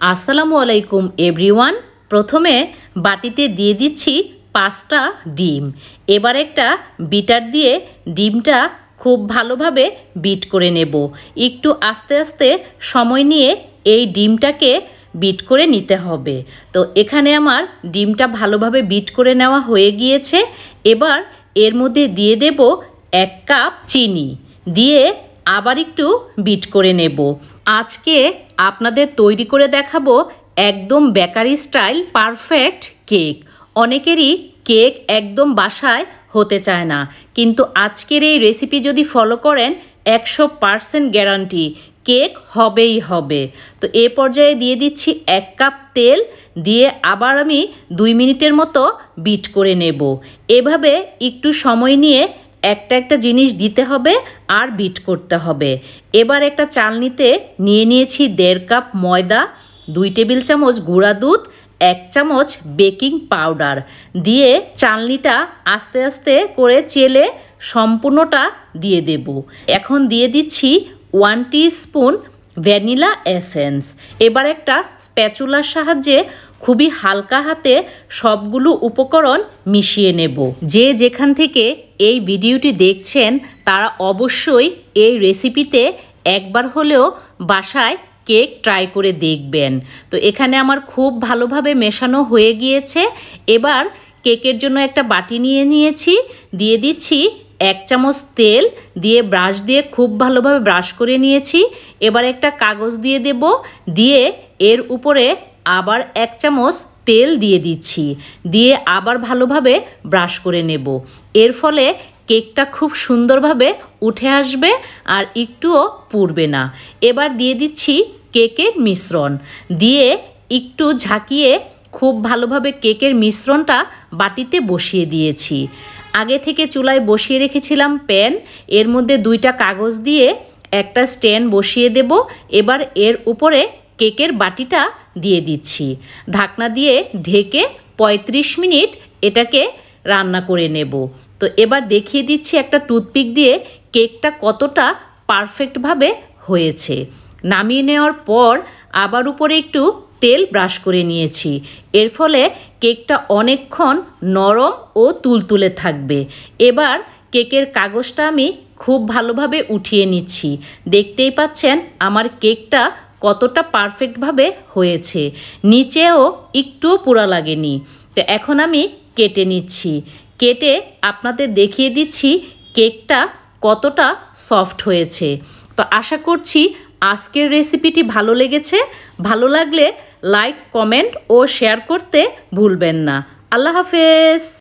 আসসালামু আলাইকুম এভরিওয়ান। প্রথমে বাটিতে দিয়ে দিচ্ছি 5টা ডিম। এবার একটা বিটার দিয়ে ডিমটা খুব ভালোভাবে বিট করে নেব। একটু আস্তে আস্তে সময় নিয়ে এই ডিমটাকে বিট করে নিতে হবে। তো এখানে আমার ডিমটা ভালোভাবে বিট করে নেওয়া হয়ে গিয়েছে। এবার এর মধ্যে দিয়ে দেব 1 কাপ চিনি, দিয়ে আবার একটু বিট করে নেব। আজকে আপনাদের তৈরি করে দেখাবো একদম বেকারি স্টাইল পারফেক্ট কেক। অনেকেরই কেক একদম বাসায় হতে চায় না, কিন্তু আজকের এই রেসিপি যদি ফলো করেন 100% গ্যারান্টি কেক হবেই হবে। তো এ পর্যায়ে দিয়ে দিচ্ছি 1 কাপ তেল, দিয়ে আবার আমি 2 মিনিটের মতো বিট করে নেব। এভাবে একটু সময় নিয়ে একটা জিনিস দিতে হবে আর বিট করতে হবে। এবার একটা চালনিতে নিয়ে নিয়েছি 1.5 কাপ ময়দা, 2 টেবিল চামচ গুঁড়া দুধ, 1 চামচ বেকিং পাউডার দিয়ে চালনিটা আস্তে আস্তে করে চেলে সম্পূর্ণটা দিয়ে দেব। এখন দিয়ে দিচ্ছি 1 টিস্পুন ভ্যানিলা এসেন্স। এবার একটা স্প্যাচুলার সাহায্যে খুবই হালকা হাতে সবগুলো উপকরণ মিশিয়ে নেব। যে যেখান থেকে এই ভিডিওটি দেখছেন তারা অবশ্যই এই রেসিপিতে একবার হলেও বাসায় কেক ট্রাই করে দেখবেন। তো এখানে আমার খুব ভালোভাবে মেশানো হয়ে গিয়েছে। এবার কেকের জন্য একটা বাটি নিয়ে নিয়েছি, দিয়ে দিচ্ছি 1 চামচ তেল, দিয়ে ব্রাশ দিয়ে খুব ভালোভাবে ব্রাশ করে নিয়েছি। এবার একটা কাগজ দিয়ে দেব, দিয়ে এর উপরে আবার 1 চামচ তেল দিয়ে দিচ্ছি, দিয়ে আবার ভালোভাবে ব্রাশ করে নেব। এর ফলে কেকটা খুব সুন্দরভাবে উঠে আসবে আর একটুও পুড়বে না। এবার দিয়ে দিচ্ছি কেকের মিশ্রণ, দিয়ে একটু ঝাঁকিয়ে খুব ভালোভাবে কেকের মিশ্রণটা বাটিতে বসিয়ে দিয়েছি। আগে থেকে চুলায় বসিয়ে রেখেছিলাম প্যান, এর মধ্যে 2টা কাগজ দিয়ে একটা স্ট্যান্ড বসিয়ে দেব। এবার এর উপরে কেকের বাটিটা দিয়ে দিচ্ছি, ঢাকনা দিয়ে ঢেকে 35 মিনিট এটাকে রান্না করে নেব। তো এবার দেখিয়ে দিচ্ছি একটা টুথপিক দিয়ে কেকটা কতটা পারফেক্টভাবে হয়েছে। নামিয়ে নেওয়ার পর আবার উপরে একটু তেল ব্রাশ করে নিয়েছি। এর ফলে কেকটা অনেকক্ষণ নরম ও তুলতুলে থাকবে। এবার কেকের কাগজটা আমি খুব ভালোভাবে উঠিয়ে নিচ্ছি। দেখতেই পাচ্ছেন আমার কেকটা কতটা পারফেক্টভাবে হয়েছে, নিচেও একটুও পোড়া লাগেনি। তো এখন আমি কেটে নিচ্ছি, কেটে আপনাদের দেখিয়ে দিচ্ছি কেকটা কতটা সফট হয়েছে। তো আশা করছি আজকের রেসিপিটি ভালো লেগেছে। ভালো লাগলে লাইক, কমেন্ট ও শেয়ার করতে ভুলবেন না। আল্লাহ হাফেজ।